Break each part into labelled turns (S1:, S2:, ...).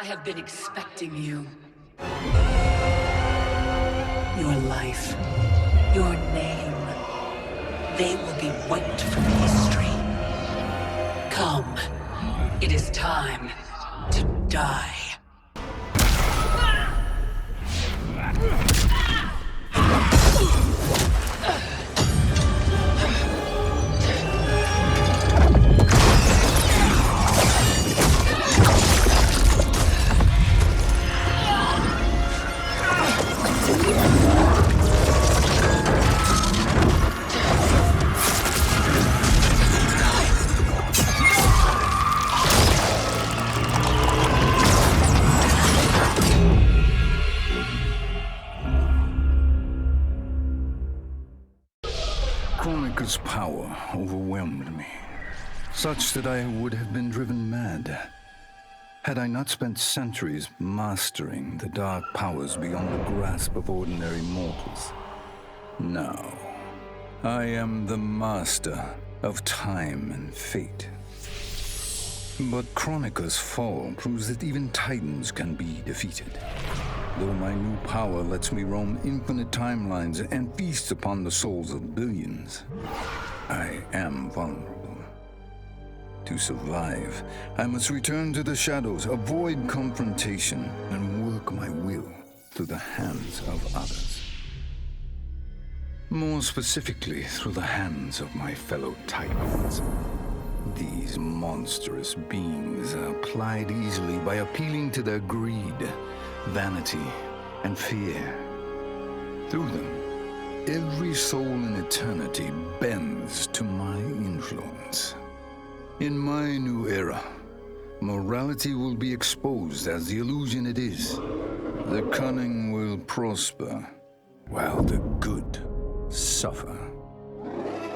S1: I have been expecting you. Your life, your name, they will be wiped from history. Come, it is time to die.
S2: Kronika's power overwhelmed me, such that I would have been driven mad had I not spent centuries mastering the dark powers beyond the grasp of ordinary mortals. Now, I am the master of time and fate. But Kronika's fall proves that even titans can be defeated. Though my new power lets me roam infinite timelines and feast upon the souls of billions, I am vulnerable. To survive, I must return to the shadows, avoid confrontation, and work my will through the hands of others. More specifically, through the hands of my fellow titans. These monstrous beings are plied easily by appealing to their greed, vanity, and fear. Through them, every soul in eternity bends to my influence. In my new era, morality will be exposed as the illusion it is. The cunning will prosper, while the good suffer.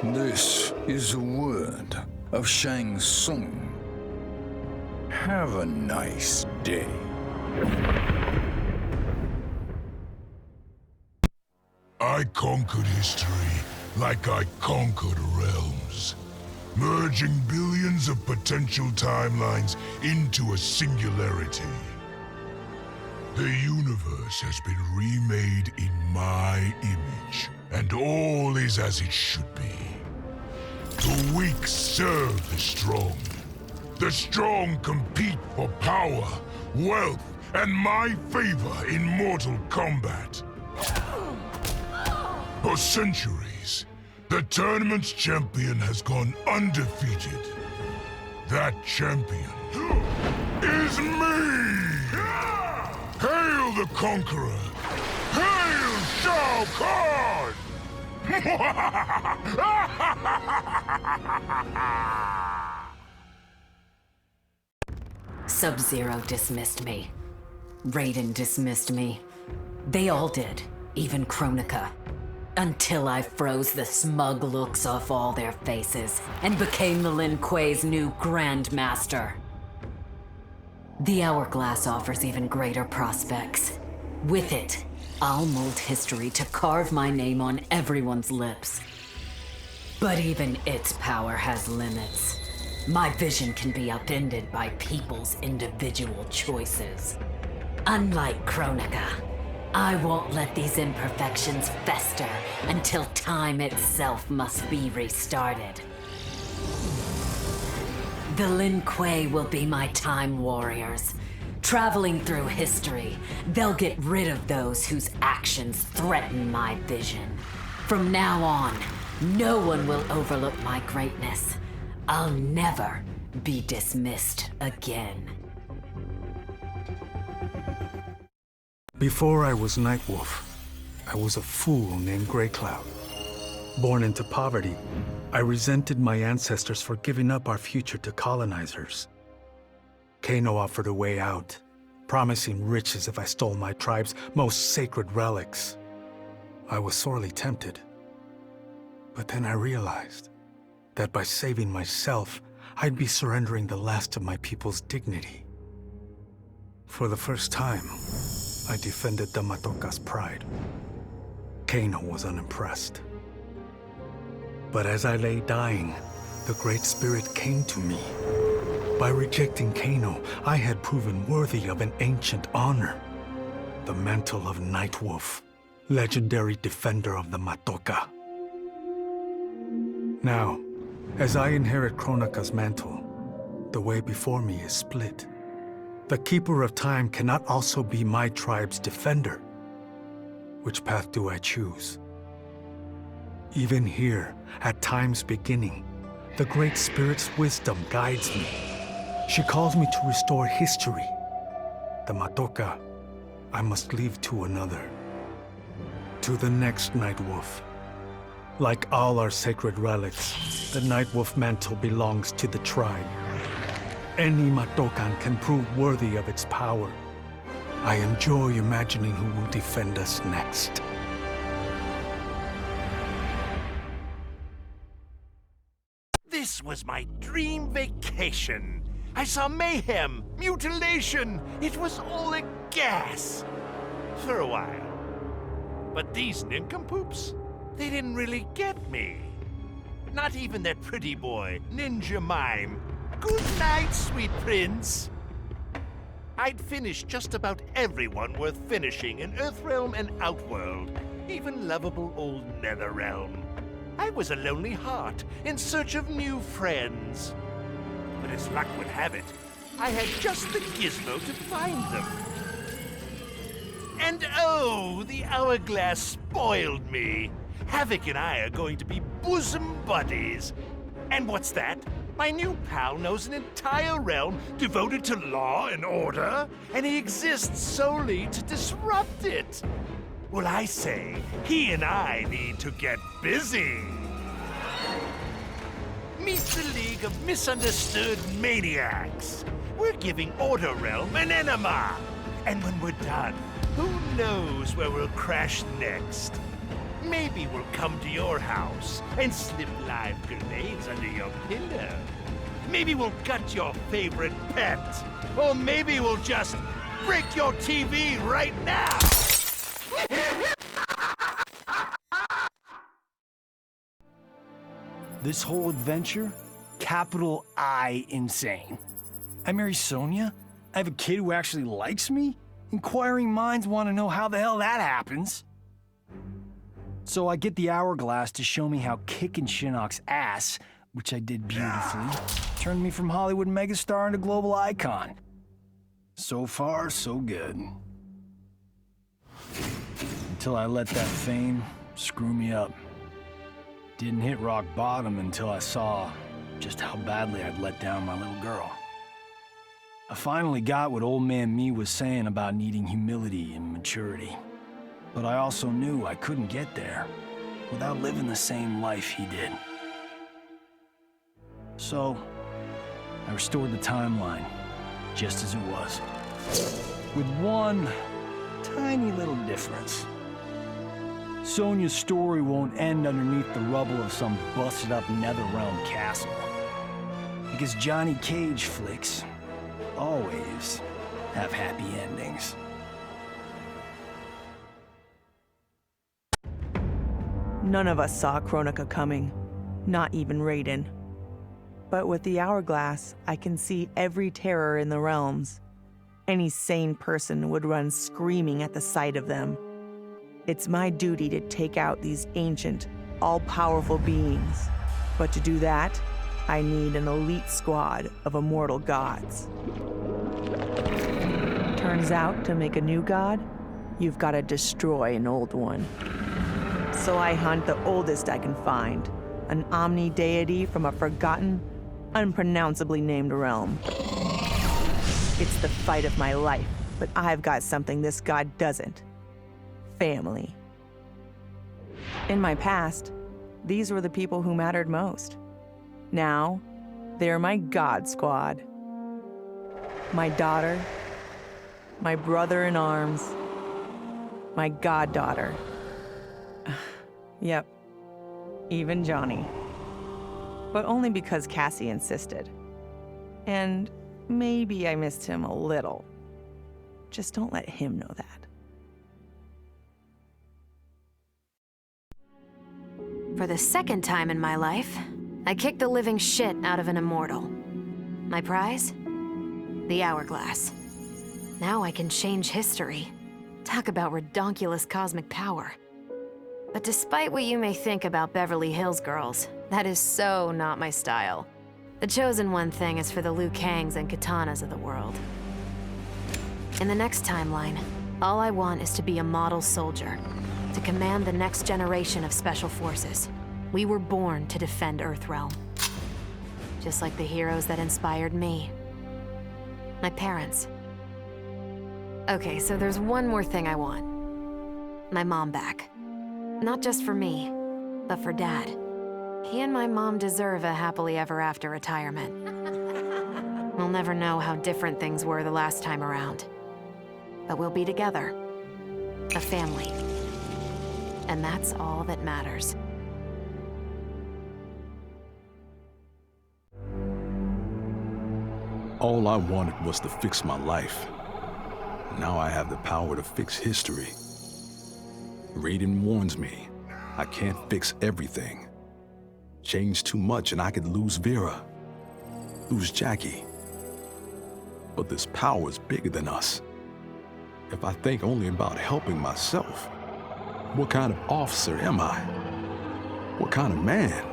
S2: This is the word of Shang Tsung. Have a nice day.
S3: I conquered history like I conquered realms, merging billions of potential timelines into a singularity. The universe has been remade in my image, and all is as it should be. The weak serve the strong. The strong compete for power, wealth, and my favor in Mortal Kombat. For centuries, the tournament's champion has gone undefeated. That champion is me! Hail the Conqueror! Hail Shao Kahn!
S4: Sub-Zero dismissed me. Raiden dismissed me. They all did, even Kronika. Until I froze the smug looks off all their faces and became the Lin Kuei's new Grandmaster. The Hourglass offers even greater prospects. With it, I'll mold history to carve my name on everyone's lips. But even its power has limits. My vision can be upended by people's individual choices. Unlike Kronika, I won't let these imperfections fester until time itself must be restarted. The Lin Kuei will be my time warriors. Traveling through history, they'll get rid of those whose actions threaten my vision. From now on, no one will overlook my greatness. I'll never be dismissed again.
S5: Before I was Nightwolf, I was a fool named Grey Cloud. Born into poverty, I resented my ancestors for giving up our future to colonizers. Kano offered a way out, promising riches if I stole my tribe's most sacred relics. I was sorely tempted. But then I realized that by saving myself, I'd be surrendering the last of my people's dignity. For the first time, I defended the Matoka's pride. Kano was unimpressed. But as I lay dying, the Great Spirit came to me. By rejecting Kano, I had proven worthy of an ancient honor. The mantle of Nightwolf, legendary defender of the Matoka. Now, as I inherit Kronika's mantle, the way before me is split. The Keeper of Time cannot also be my tribe's defender. Which path do I choose? Even here, at time's beginning, the Great Spirit's wisdom guides me. She calls me to restore history. The Matoka, I must leave to another. To the next Nightwolf. Like all our sacred relics, the Nightwolf mantle belongs to the tribe. Any Matokan can prove worthy of its power. I enjoy imagining who will defend us next.
S6: This was my dream vacation. I saw mayhem, mutilation. It was all a gas. For a while. But these nincompoops, they didn't really get me. Not even that pretty boy, Ninja Mime. Good night, sweet prince. I'd finished just about everyone worth finishing in Earthrealm and Outworld, even lovable old Netherrealm. I was a lonely heart in search of new friends. But as luck would have it, I had just the gizmo to find them. And oh, the hourglass spoiled me. Havoc and I are going to be bosom buddies. And what's that? My new pal knows an entire realm devoted to law and order, and he exists solely to disrupt it. Well, I say, he and I need to get busy. Meet the League of Misunderstood Maniacs. We're giving Order Realm an enema. And when we're done, who knows where we'll crash next? Maybe we'll come to your house and slip live grenades under your pillow. Maybe we'll gut your favorite pet. Or maybe we'll just break your TV right now.
S7: This whole adventure, capital I insane. I marry Sonya? I have a kid who actually likes me? Inquiring minds want to know how the hell that happens. So I get the hourglass to show me how kicking Shinnok's ass, which I did beautifully, turned me from Hollywood megastar into global icon. So far, so good. Until I let that fame screw me up. Didn't hit rock bottom until I saw just how badly I'd let down my little girl. I finally got what old man me was saying about needing humility and maturity. But I also knew I couldn't get there without living the same life he did. So, I restored the timeline, just as it was. With one tiny little difference. Sonya's story won't end underneath the rubble of some busted-up Netherrealm castle. Because Johnny Cage flicks always have happy endings.
S8: None of us saw Kronika coming, not even Raiden. But with the hourglass, I can see every terror in the realms. Any sane person would run screaming at the sight of them. It's my duty to take out these ancient, all-powerful beings. But to do that, I need an elite squad of immortal gods. Turns out, to make a new god, you've got to destroy an old one. So I hunt the oldest I can find, an omni-deity from a forgotten, unpronounceably named realm. It's the fight of my life, but I've got something this god doesn't. Family. In my past, these were the people who mattered most. Now, they're my god squad. My daughter, my brother in arms, my goddaughter. Yep, even Johnny. But only because Cassie insisted. And maybe I missed him a little. Just don't let him know that.
S9: For the second time in my life, I kicked the living shit out of an immortal. My prize? The hourglass. Now I can change history. Talk about redonkulous cosmic power. But despite what you may think about Beverly Hills girls, that is so not my style. The chosen one thing is for the Liu Kangs and Kitanas of the world. In the next timeline, all I want is to be a model soldier, to command the next generation of special forces. We were born to defend Earthrealm. Just like the heroes that inspired me. My parents. Okay, so there's one more thing I want. My mom back. Not just for me, but for Dad. He and my mom deserve a happily ever after retirement. We'll never know how different things were the last time around. But we'll be together. A family. And that's all that matters.
S10: All I wanted was to fix my life. Now I have the power to fix history. Raiden warns me, I can't fix everything. Change too much and I could lose Vera, lose Jacqui. But this power is bigger than us. If I think only about helping myself, what kind of officer am I? What kind of man?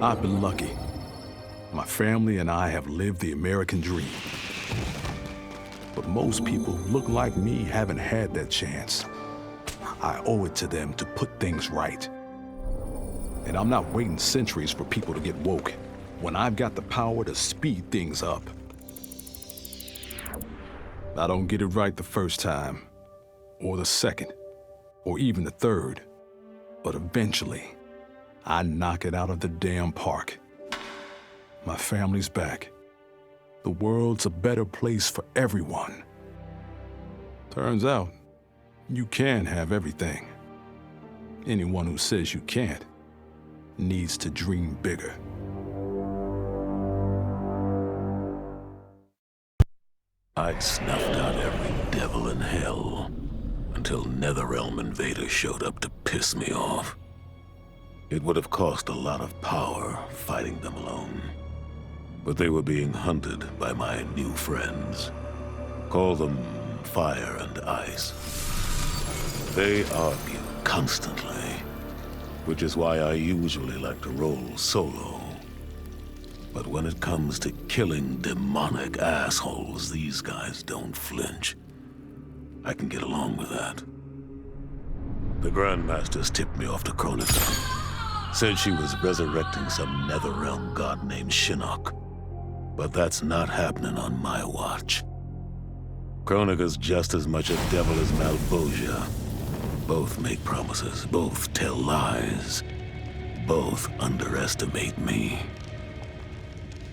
S10: I've been lucky. My family and I have lived the American dream. But most people who look like me haven't had that chance. I owe it to them to put things right. And I'm not waiting centuries for people to get woke when I've got the power to speed things up. I don't get it right the first time, or the second, or even the third. But eventually, I knock it out of the damn park. My family's back. The world's a better place for everyone. Turns out, you can have everything. Anyone who says you can't needs to dream bigger.
S11: I'd snuffed out every devil in hell until Netherrealm invaders showed up to piss me off. It would have cost a lot of power fighting them alone. But they were being hunted by my new friends. Call them Fire and Ice. They argue constantly, which is why I usually like to roll solo. But when it comes to killing demonic assholes, these guys don't flinch. I can get along with that. The Grandmasters tipped me off to Kronika. Said she was resurrecting some Netherrealm god named Shinnok. But that's not happening on my watch. Kronika's just as much a devil as Malvosia. Both make promises, both tell lies, both underestimate me.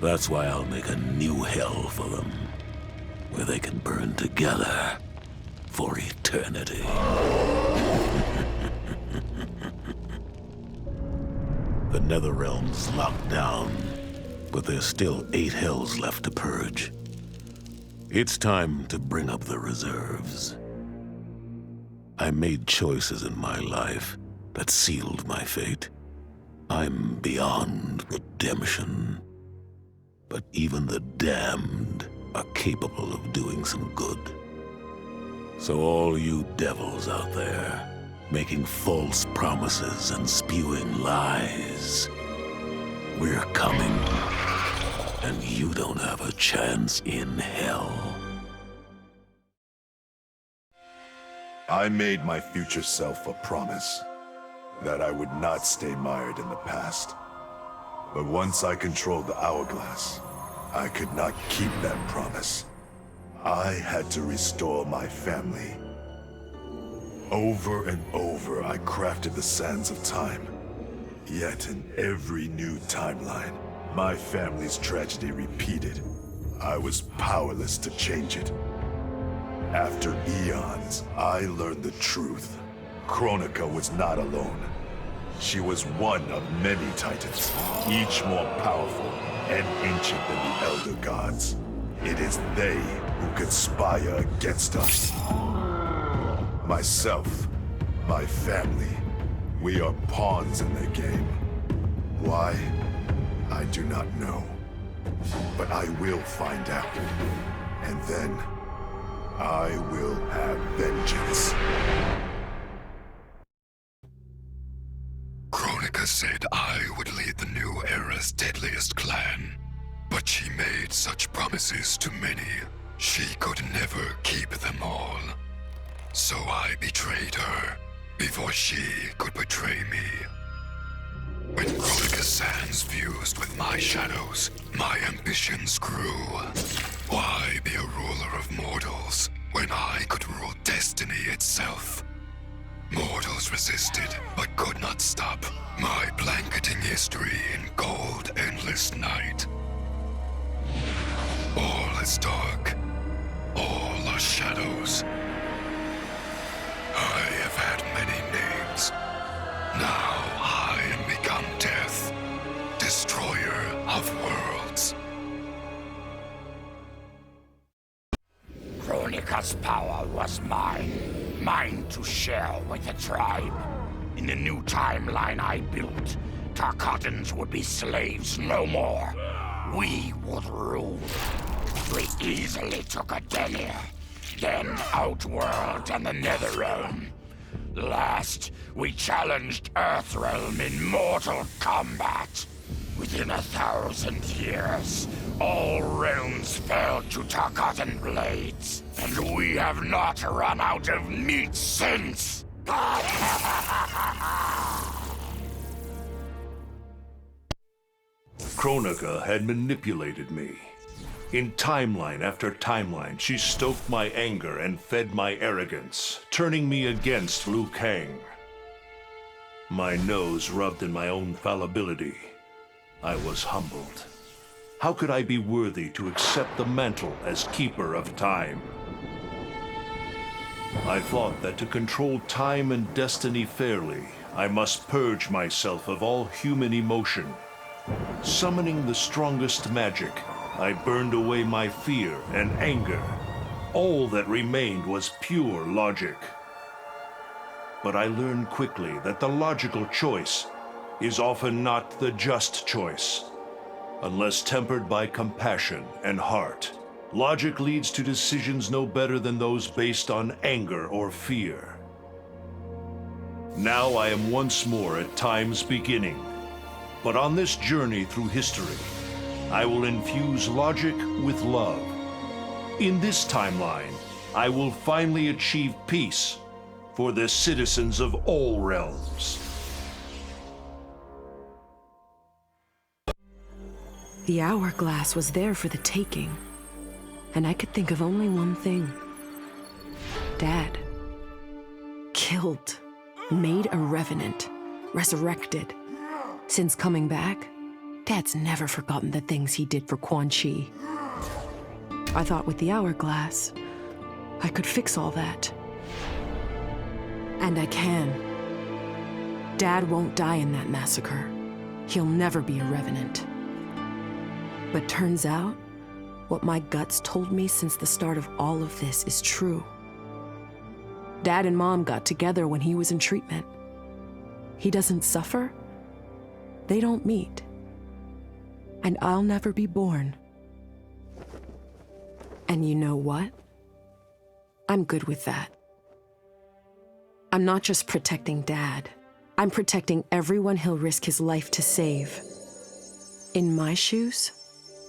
S11: That's why I'll make a new hell for them, where they can burn together for eternity. The Netherrealm's locked down, but there's still 8 hells left to purge. It's time to bring up the reserves. I made choices in my life that sealed my fate. I'm beyond redemption. But even the damned are capable of doing some good. So all you devils out there, making false promises and spewing lies, we're coming, and you don't have a chance in hell.
S3: I made my future self a promise that I would not stay mired in the past. But once I controlled the hourglass, I could not keep that promise. I had to restore my family. Over and over, I crafted the sands of time. Yet in every new timeline, my family's tragedy repeated. I was powerless to change it. After eons, I learned the truth. Kronika was not alone. She was one of many titans, each more powerful and ancient than the Elder Gods. It is they who conspire against us. Myself, my family, we are pawns in their game. Why? I do not know.
S12: But I will find out. And then, I will have vengeance.
S13: Kronika said I would lead the new era's deadliest clan. But she made such promises to many, she could never keep them all. So I betrayed her, before she could betray me. When Kronika's sands fused with my shadows, my ambitions grew. Why be a ruler of mortals, when I could rule destiny itself? Mortals resisted, but could not stop my blanketing history in cold, endless night. All is dark. All are shadows. I have had many names. Now I am become death, destroyer of worlds.
S14: Kronika's power was mine. Mine to share with the tribe. In the new timeline I built, Tarkatans would be slaves no more. We would rule. We easily took Adelia, then Outworld and the Netherrealm. Last, we challenged Earthrealm in Mortal Kombat. Within 1,000 years, all realms fell to Tarkatan blades, and we have not run out of meat since.
S6: Kronika had manipulated me. In timeline after timeline, she stoked my anger and fed my arrogance, turning me against Liu Kang. My nose rubbed in my own fallibility. I was humbled. How could I be worthy to accept the mantle as keeper of time? I thought that to control time and destiny fairly, I must purge myself of all human emotion. Summoning the strongest magic, I burned away my fear and anger. All that remained was pure logic. But I learned quickly that the logical choice is often not the just choice. Unless tempered by compassion and heart, logic leads to decisions no better than those based on anger or fear. Now I am once more at time's beginning. But on this journey through history, I will infuse logic with love. In this timeline, I will finally achieve peace for the citizens of all realms.
S15: The hourglass was there for the taking, and I could think of only one thing. Dad. Killed. Made a revenant. Resurrected. Since coming back, Dad's never forgotten the things he did for Quan Chi. I thought with the hourglass, I could fix all that. And I can. Dad won't die in that massacre. He'll never be a revenant. But turns out, what my guts told me since the start of all of this is true. Dad and Mom got together when he was in treatment. He doesn't suffer. They don't meet. And I'll never be born. And you know what? I'm good with that. I'm not just protecting Dad. I'm protecting everyone he'll risk his life to save. In my shoes,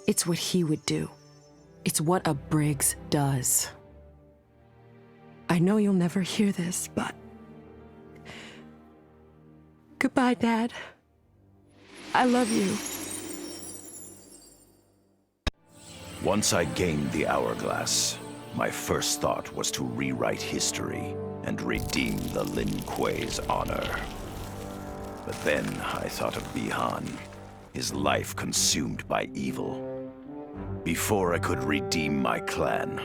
S15: it's what he would do. It's what a Briggs does. I know you'll never hear this, but... Goodbye, Dad. I love you.
S16: Once I gained the hourglass, my first thought was to rewrite history and redeem the Lin Kuei's honor. But then I thought of Bi-Han, his life consumed by evil. Before I could redeem my clan,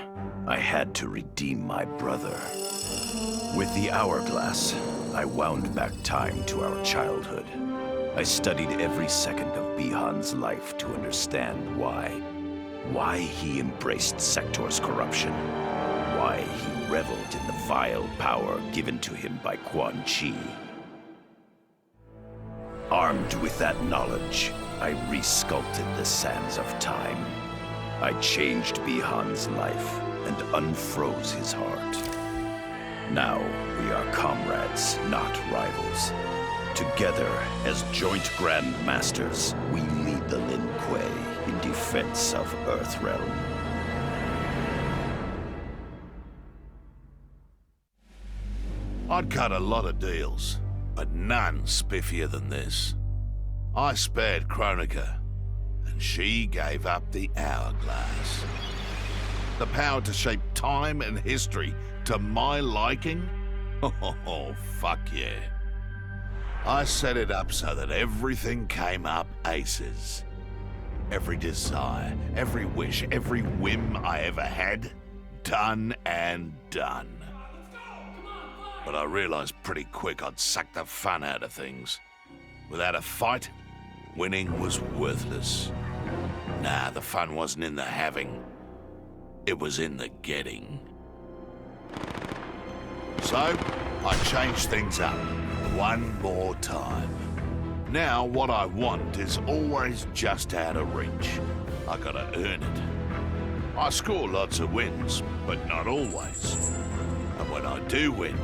S16: I had to redeem my brother. With the hourglass, I wound back time to our childhood. I studied every second of Bi-Han's life to understand why. Why he embraced Sector's corruption. Why he reveled in the vile power given to him by Quan Chi. Armed with that knowledge, I resculpted the sands of time. I changed Bihan's life and unfroze his heart. Now we are comrades, not rivals. Together, as joint Grand Masters, we lead the Lin Kuei in defense of Earthrealm.
S6: I'd cut a lot of deals, but none spiffier than this. I spared Kronika, and she gave up the hourglass. The power to shape time and history to my liking? Oh, fuck yeah. I set it up so that everything came up aces. Every desire, every wish, every whim I ever had, done and done. But I realized pretty quick I'd suck the fun out of things. Without a fight, winning was worthless. Nah, the fun wasn't in the having. It was in the getting. So, I changed things up one more time. Now, what I want is always just out of reach. I gotta earn it. I score lots of wins, but not always. And when I do win,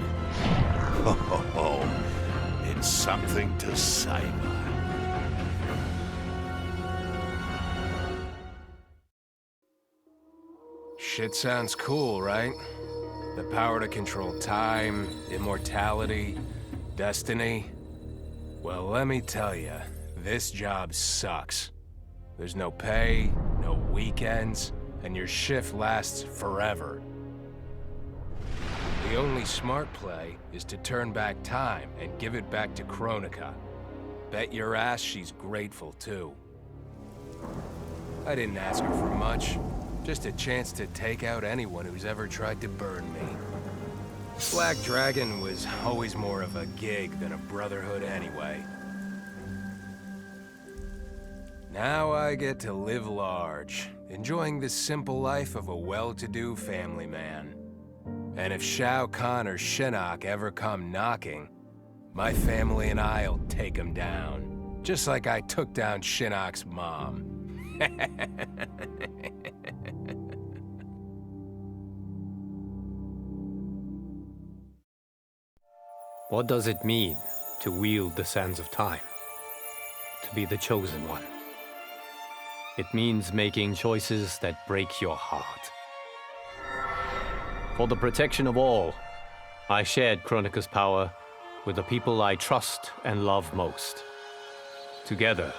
S6: it's something to savor.
S17: Shit sounds cool, right? The power to control time, immortality, destiny. Well, let me tell you, this job sucks. There's no pay, no weekends, and your shift lasts forever. The only smart play is to turn back time and give it back to Kronika. Bet your ass she's grateful, too. I didn't ask her for much. Just a chance to take out anyone who's ever tried to burn me. Black Dragon was always more of a gig than a brotherhood anyway. Now I get to live large, enjoying the simple life of a well-to-do family man. And if Shao Kahn or Shinnok ever come knocking, my family and I'll take them down. Just like I took down Shinnok's mom.
S18: What does it mean to wield the sands of time? To be the chosen one? It means making choices that break your heart. For the protection of all, I shared Kronika's power with the people I trust and love most. Together,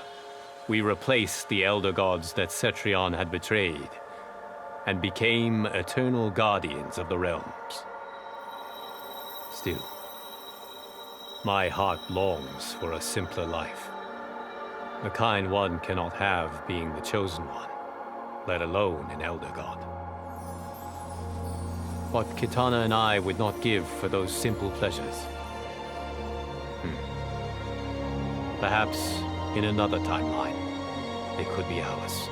S18: we replaced the elder gods that Cetrion had betrayed, and became eternal guardians of the realms. Still, my heart longs for a simpler life. The kind one cannot have being the chosen one, let alone an elder god. What Kitana and I would not give for those simple pleasures. Perhaps in another timeline, they could be ours.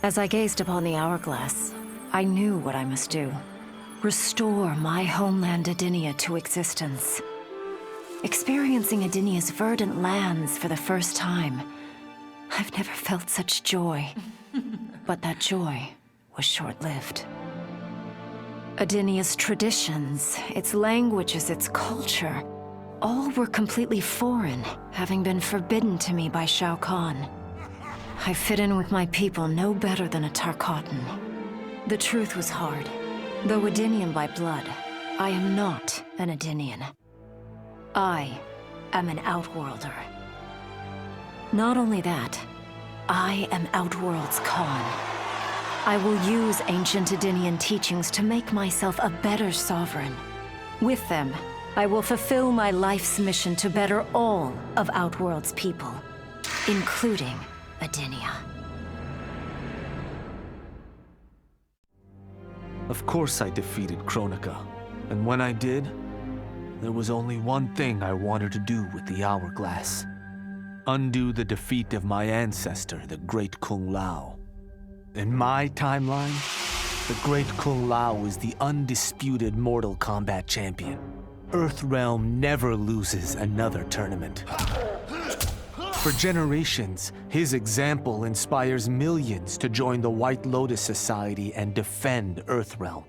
S9: As I gazed upon the hourglass, I knew what I must do. Restore my homeland Edenia to existence. Experiencing Edenia's verdant lands for the first time, I've never felt such joy. But that joy was short-lived. Edenia's traditions, its languages, its culture, all were completely foreign, having been forbidden to me by Shao Kahn. I fit in with my people no better than a Tarkatan. The truth was hard. Though Edenian by blood, I am not an Edenian. I am an Outworlder. Not only that, I am Outworld's Khan. I will use ancient Edenian teachings to make myself a better sovereign. With them, I will fulfill my life's mission to better all of Outworld's people, including Edenia.
S19: Of course I defeated Kronika, and when I did, there was only one thing I wanted to do with the hourglass. Undo the defeat of my ancestor, the Great Kung Lao. In my timeline, the Great Kung Lao is the undisputed Mortal Kombat champion. Earthrealm never loses another tournament. For generations, his example inspires millions to join the White Lotus Society and defend Earthrealm.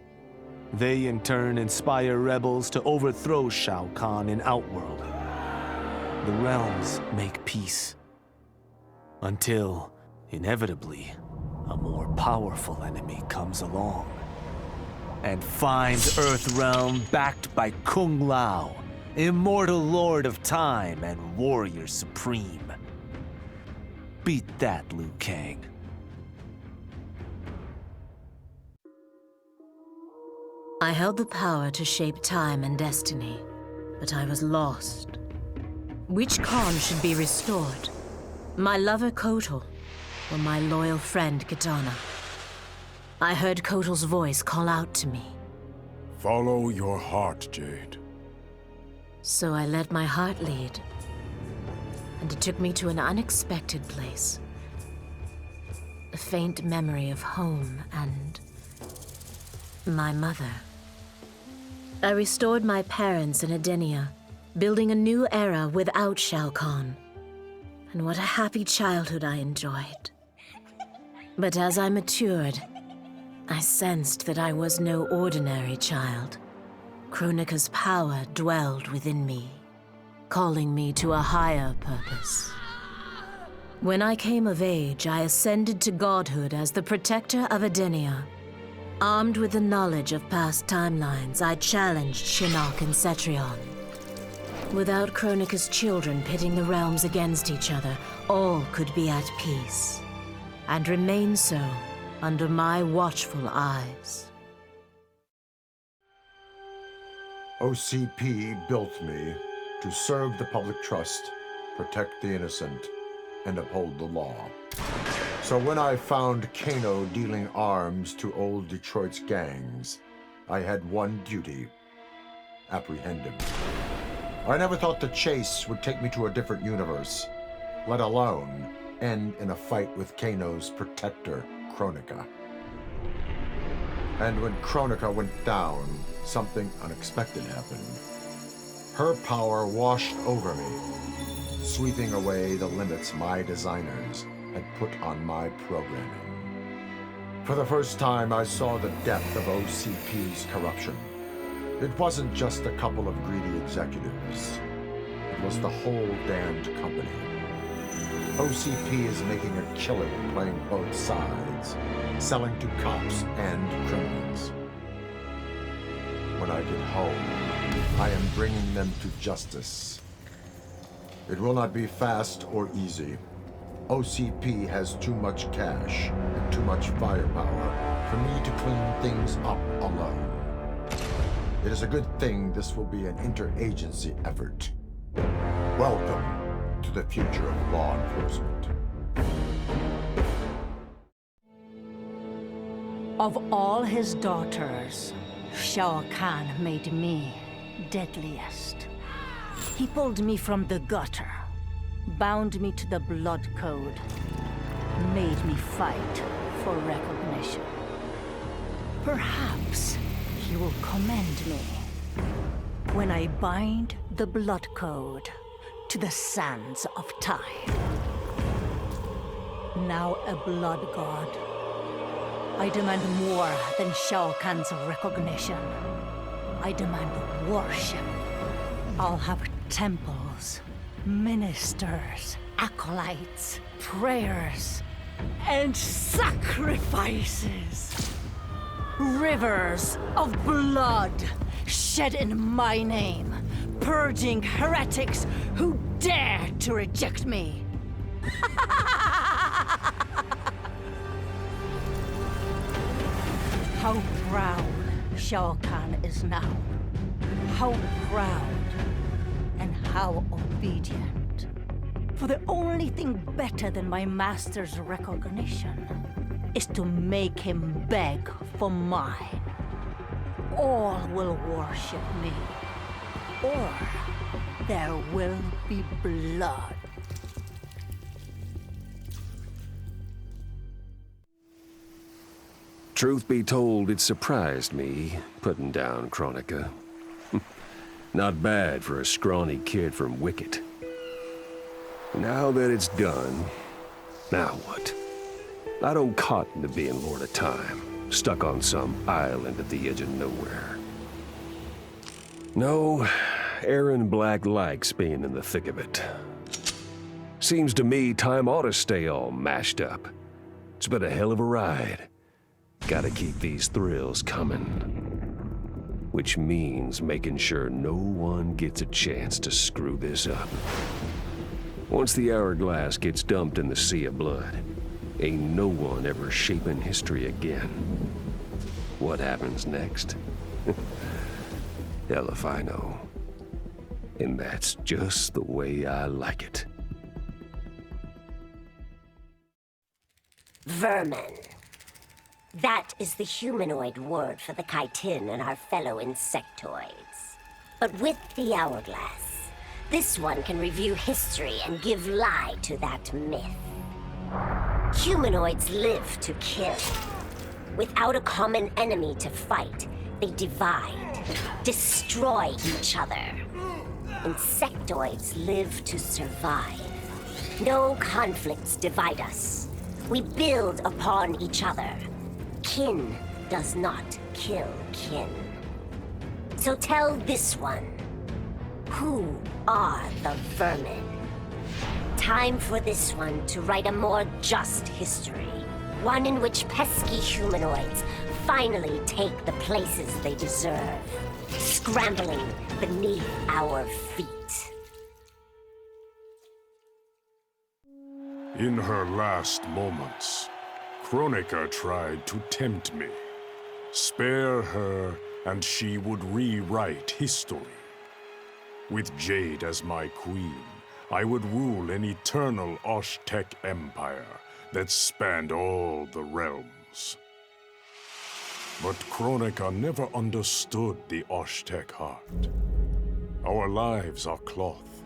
S19: They in turn inspire rebels to overthrow Shao Kahn in Outworld. The realms make peace. Until, inevitably, a more powerful enemy comes along and finds Earthrealm backed by Kung Lao, immortal lord of time and warrior supreme. Beat that, Liu Kang.
S20: I held the power to shape time and destiny, but I was lost. Which Khan should be restored? My lover Kotal, or my loyal friend Kitana? I heard Kotal's voice call out to me.
S21: Follow your heart, Jade.
S20: So I let my heart lead, and it took me to an unexpected place. A faint memory of home and my mother. I restored my parents in Edenia, building a new era without Shao Kahn. And what a happy childhood I enjoyed. But as I matured, I sensed that I was no ordinary child. Kronika's power dwelled within me, calling me to a higher purpose. When I came of age, I ascended to godhood as the protector of Edenia. Armed with the knowledge of past timelines, I challenged Shinnok and Cetrion. Without Kronika's children pitting the realms against each other, all could be at peace, and remain so under my watchful eyes.
S12: OCP built me to serve the public trust, protect the innocent, and uphold the law. So when I found Kano dealing arms to old Detroit's gangs, I had one duty: apprehend him. I never thought the chase would take me to a different universe, let alone end in a fight with Kano's protector, Kronika. And when Kronika went down, something unexpected happened. Her power washed over me, sweeping away the limits my designers had put on my programming. For the first time, I saw the depth of OCP's corruption. It wasn't just a couple of greedy executives. It was the whole damned company. OCP is making a killing playing both sides, selling to cops and criminals. When I get home, I am bringing them to justice. It will not be fast or easy. OCP has too much cash and too much firepower for me to clean things up alone. It is a good thing this will be an interagency effort. Welcome to the future of law enforcement.
S22: Of all his daughters, Shao Kahn made me deadliest. He pulled me from the gutter, bound me to the blood code, made me fight for recognition. Perhaps he will commend me when I bind the blood code to the sands of time. Now a blood god, I demand more than Shao Kahn's recognition. I demand worship. I'll have temples, ministers, acolytes, prayers, and sacrifices. Rivers of blood shed in my name, purging heretics who dare to reject me. How proud Shao Kahn is now. How proud and how obedient. For the only thing better than my master's recognition is to make him beg for mine. All will worship me, or there will be blood.
S23: Truth be told, it surprised me, putting down Kronika.
S1: Not bad for a scrawny kid from Wicket. Now that it's done, now what? I don't cotton to being Lord of Time, stuck on some island at the edge of nowhere. No, Erron Black likes being in the thick of it. Seems to me time ought to stay all mashed up. It's been a hell of a ride. Gotta keep these thrills coming. Which means making sure no one gets a chance to screw this up. Once the hourglass gets dumped in the sea of blood, ain't no one ever shaping history again. What happens next? Hell if I know. And that's just the way I like it.
S2: Vermin. That is the humanoid word for the chitin and our fellow insectoids. But with the hourglass, this one can review history and give lie to that myth. Humanoids live to kill. Without a common enemy to fight, they divide, destroy each other. Insectoids live to survive. No conflicts divide us. We build upon each other. Kin does not kill kin. So tell this one, who are the vermin? Time for this one to write a more just history. One in which pesky humanoids finally take the places they deserve, scrambling beneath our feet.
S21: In her last moments, Kronika tried to tempt me. Spare her, and she would rewrite history. With Jade as my queen, I would rule an eternal Osh-Tech empire that spanned all the realms. But Kronika never understood the Osh-Tech heart. Our lives are cloth,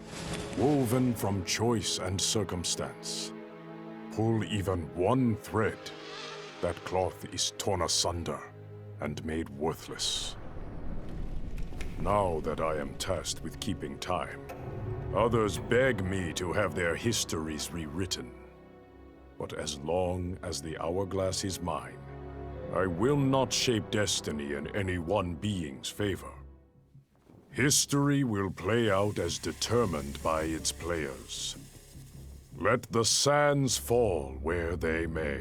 S21: woven from choice and circumstance. Pull even one thread, that cloth is torn asunder and made worthless. Now that I am tasked with keeping time, others beg me to have their histories rewritten. But as long as the hourglass is mine, I will not shape destiny in any one being's favor. History will play out as determined by its players. Let the sands fall where they may.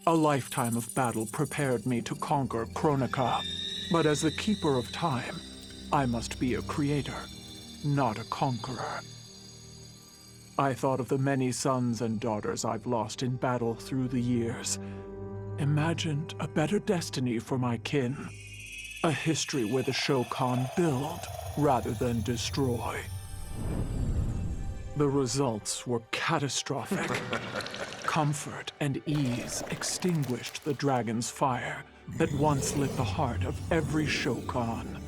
S5: A lifetime of battle prepared me to conquer Kronika. But as the Keeper of Time, I must be a creator, not a conqueror. I thought of the many sons and daughters I've lost in battle through the years. Imagined a better destiny for my kin. A history where the Shao Kahn build rather than destroy. The results were catastrophic. Comfort and ease extinguished the dragon's fire that once lit the heart of every Shao Kahn.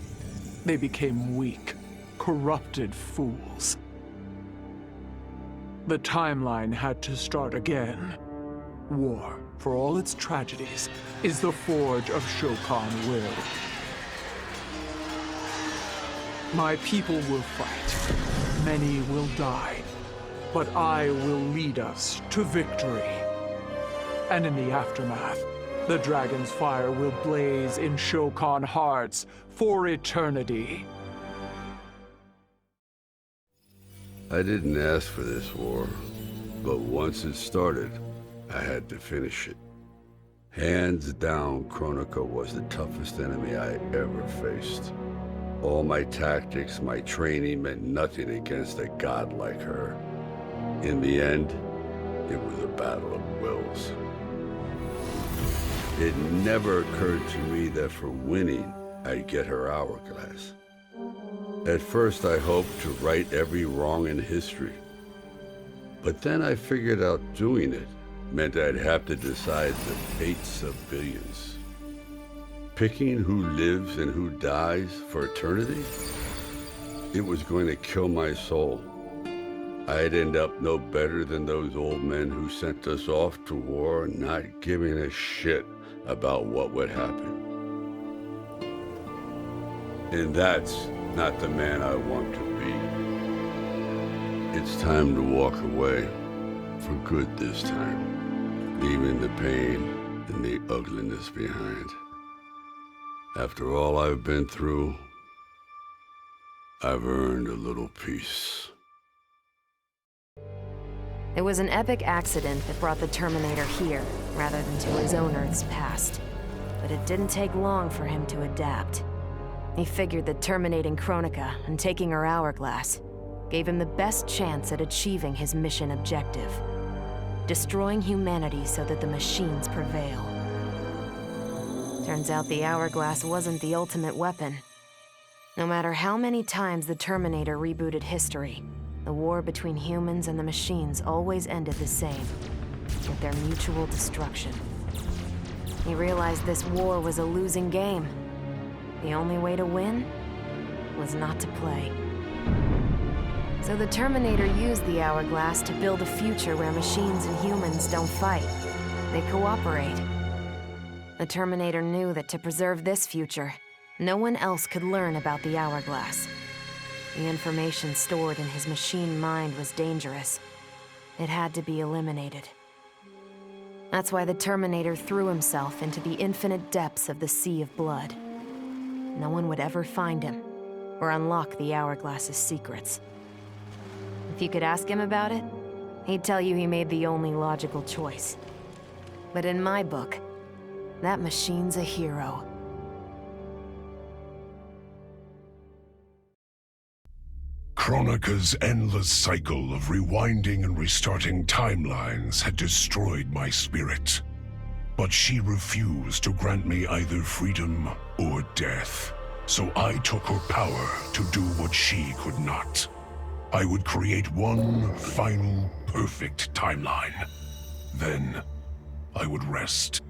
S5: They became weak, corrupted fools. The timeline had to start again. War, for all its tragedies, is the forge of Shao Kahn will. My people will fight. Many will die. But I will lead us to victory. And in the aftermath, the dragon's fire will blaze in Shao Kahn hearts for eternity.
S23: I didn't ask for this war, but once it started, I had to finish it. Hands down, Kronika was the toughest enemy I ever faced. All my tactics, my training meant nothing against a god like her. In the end, it was a battle of wills. It never occurred to me that for winning, I'd get her hourglass. At first, I hoped to right every wrong in history. But then I figured out doing it meant I'd have to decide the fates of billions. Picking who lives and who dies for eternity? It was going to kill my soul. I'd end up no better than those old men who sent us off to war, not giving a shit about what would happen. And that's not the man I want to be. It's time to walk away, for good this time, leaving the pain and the ugliness behind. After all I've been through, I've earned a little peace.
S9: It was an epic accident that brought the Terminator here, rather than to his own Earth's past. But it didn't take long for him to adapt. He figured that terminating Kronika and taking her hourglass gave him the best chance at achieving his mission objective: destroying humanity so that the machines prevail. Turns out the hourglass wasn't the ultimate weapon. No matter how many times the Terminator rebooted history, the war between humans and the machines always ended the same, with their mutual destruction. He realized this war was a losing game. The only way to win was not to play. So the Terminator used the hourglass to build a future where machines and humans don't fight. They cooperate. The Terminator knew that to preserve this future, no one else could learn about the hourglass. The information stored in his machine mind was dangerous. It had to be eliminated. That's why the Terminator threw himself into the infinite depths of the Sea of Blood. No one would ever find him, or unlock the hourglass's secrets. If you could ask him about it, he'd tell you he made the only logical choice. But in my book, that machine's a hero.
S3: Kronika's endless cycle of rewinding and restarting timelines had destroyed my spirit. But she refused to grant me either freedom or death. So I took her power to do what she could not. I would create one final, perfect timeline. Then, I would rest.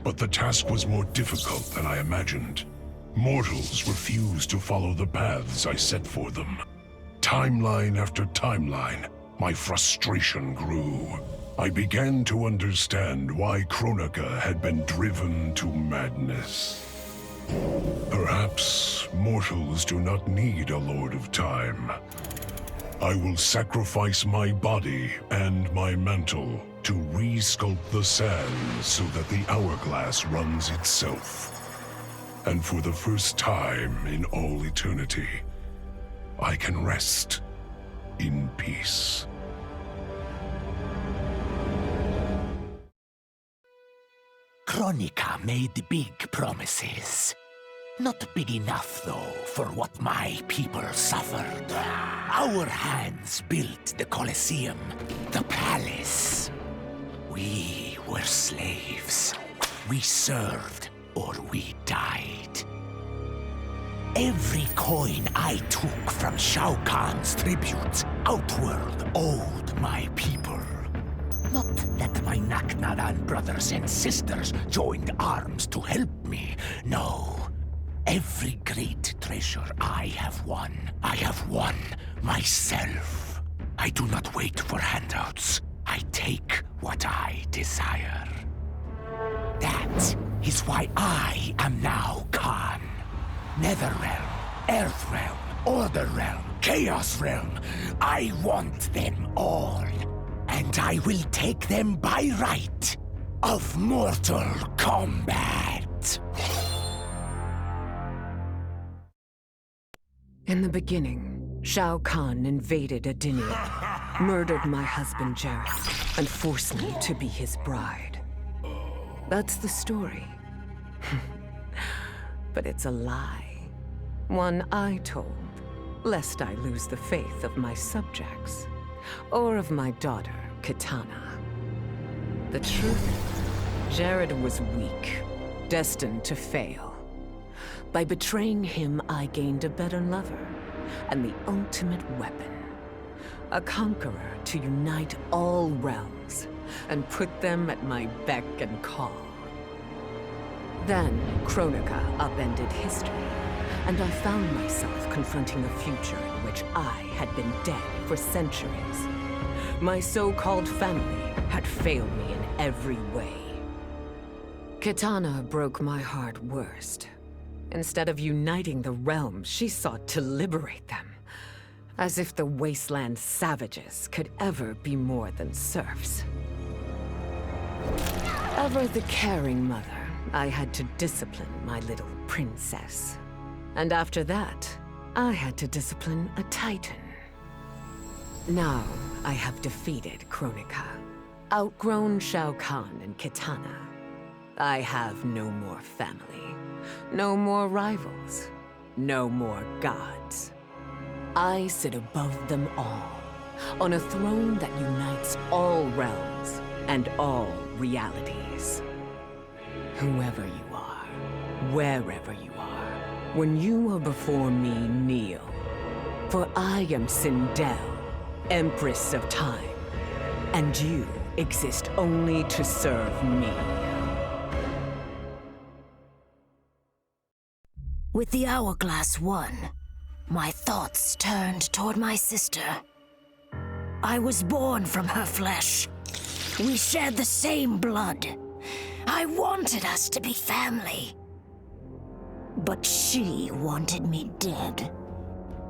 S3: But the task was more difficult than I imagined. Mortals refused to follow the paths I set for them. Timeline after timeline, my frustration grew. I began to understand why Kronika had been driven to madness. Perhaps mortals do not need a Lord of Time. I will sacrifice my body and my mantle to re-sculpt the sands so that the hourglass runs itself. And for the first time in all eternity, I can rest in peace.
S14: Kronika made big promises. Not big enough, though, for what my people suffered. Our hands built the Colosseum, the palace. We were slaves. We served or we died. Every coin I took from Shao Kahn's tributes Outworld owed my people. Not that my Naknadan brothers and sisters joined arms to help me, no. Every great treasure I have won myself. I do not wait for handouts. I take what I desire. That is why I am now Khan. Netherrealm, Earthrealm, Order Realm, Chaos Realm. I want them all. And I will take them by right of Mortal Kombat.
S15: In the beginning, Shao Kahn invaded Adenia, murdered my husband Jared, and forced me to be his bride. That's the story. But it's a lie. One I told, lest I lose the faith of my subjects, or of my daughter, Kitana. The truth, Jared was weak, destined to fail. By betraying him, I gained a better lover, and the ultimate weapon. A conqueror to unite all realms, and put them at my beck and call. Then, Kronika upended history, and I found myself confronting a future in which I had been dead for centuries. My so-called family had failed me in every way. Kitana broke my heart worst.
S4: Instead of uniting the realms, she sought to liberate them. As if the wasteland savages could ever be more than serfs. Ever the caring mother, I had to discipline my little princess. And after that, I had to discipline a titan. Now, I have defeated Kronika, outgrown Shao Kahn and Kitana. I have no more family, no more rivals, no more gods. I sit above them all, on a throne that unites all realms and all realities. Whoever you are, wherever you are, when you are before me, kneel. For I am Sindel, Empress of Time, and you exist only to serve me.
S2: With the hourglass won, my thoughts turned toward my sister. I was born from her flesh. We shared the same blood. I wanted us to be family. But she wanted me dead.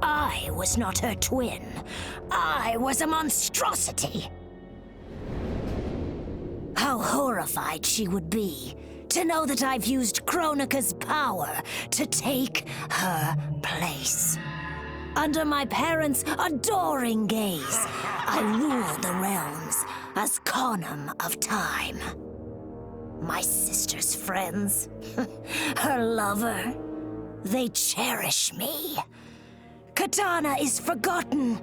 S2: I was not her twin. I was a monstrosity. How horrified she would be to know that I've used Kronika's power to take her place. Under my parents' adoring gaze, I rule the realms as Khanum of Time. My sister's friends, her lover, they cherish me. Kitana is forgotten,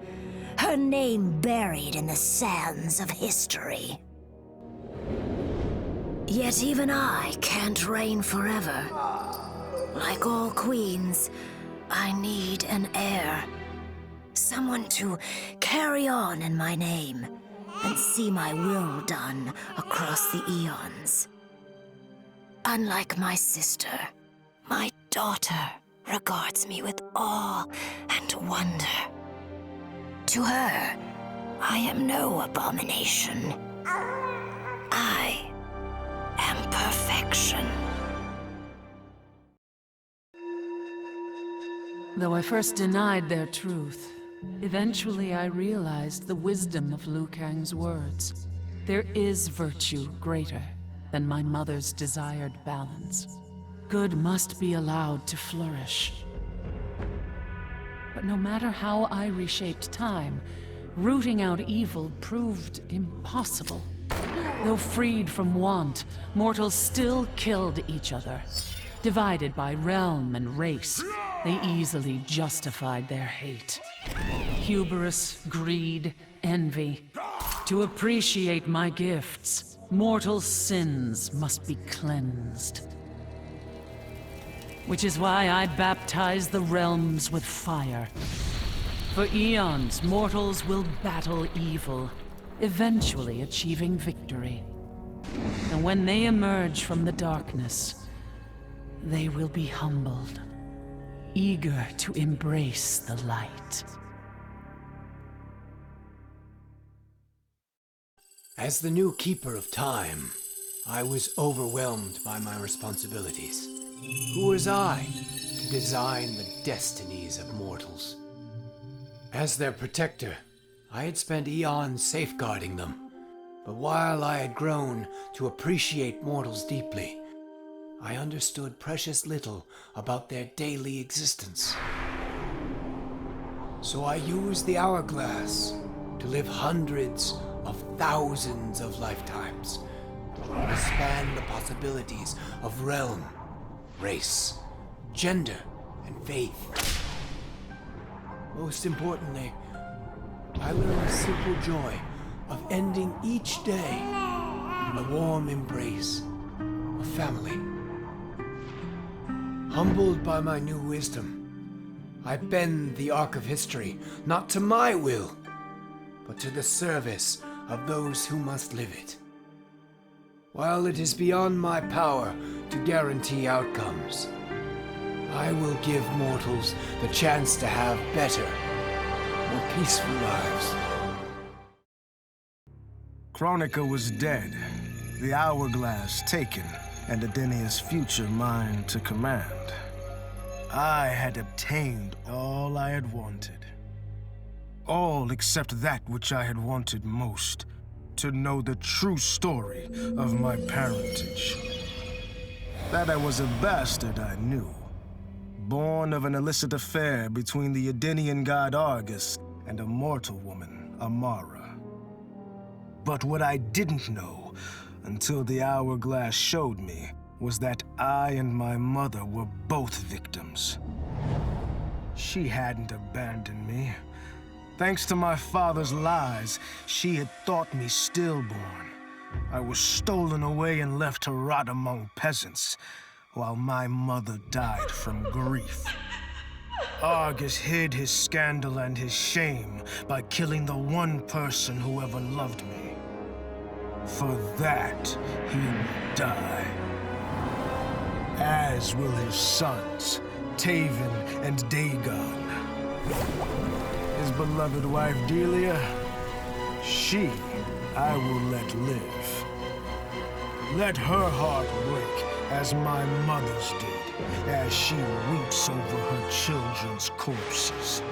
S2: her name buried in the sands of history. Yet even I can't reign forever. Like all queens, I need an heir. Someone to carry on in my name and see my will done across the eons. Unlike my sister, my daughter regards me with awe and wonder. To her, I am no abomination. I am perfection.
S7: Though I first denied their truth, eventually I realized the wisdom of Liu Kang's words. There is virtue greater than my mother's desired balance. Good must be allowed to flourish. But no matter how I reshaped time, rooting out evil proved impossible. Though freed from want, mortals still killed each other. Divided by realm and race, they easily justified their hate. Hubris, greed, envy. To appreciate my gifts, mortal sins must be cleansed. Which is why I baptize the realms with fire. For eons, mortals will battle evil, eventually achieving victory. And when they emerge from the darkness, they will be humbled, eager to embrace the light.
S8: As the new Keeper of Time, I was overwhelmed by my responsibilities. Who was I to design the destinies of mortals? As their protector, I had spent eons safeguarding them. But while I had grown to appreciate mortals deeply, I understood precious little about their daily existence. So I used the hourglass to live hundreds of thousands of lifetimes, to expand the possibilities of realm, race, gender, and faith. Most importantly, I learned the simple joy of ending each day in the warm embrace of family. Humbled by my new wisdom, I bend the arc of history, not to my will, but to the service of those who must live it. While it is beyond my power to guarantee outcomes, I will give mortals the chance to have better, more peaceful lives.
S24: Kronika was dead, the hourglass taken, and Adenia's future mine to command. I had obtained all I had wanted. All except that which I had wanted most, to know the true story of my parentage. That I was a bastard, I knew. Born of an illicit affair between the Edenian god Argus and a mortal woman, Amara. But what I didn't know, until the hourglass showed me, was that I and my mother were both victims. She hadn't abandoned me. Thanks to my father's lies, she had thought me stillborn. I was stolen away and left to rot among peasants, while my mother died from grief. Argus hid his scandal and his shame by killing the one person who ever loved me. For that, he will die. As will his sons, Taven and Dagon. His beloved wife Delia, she I will let live. Let her heart break as my mother's did, as she weeps over her children's corpses.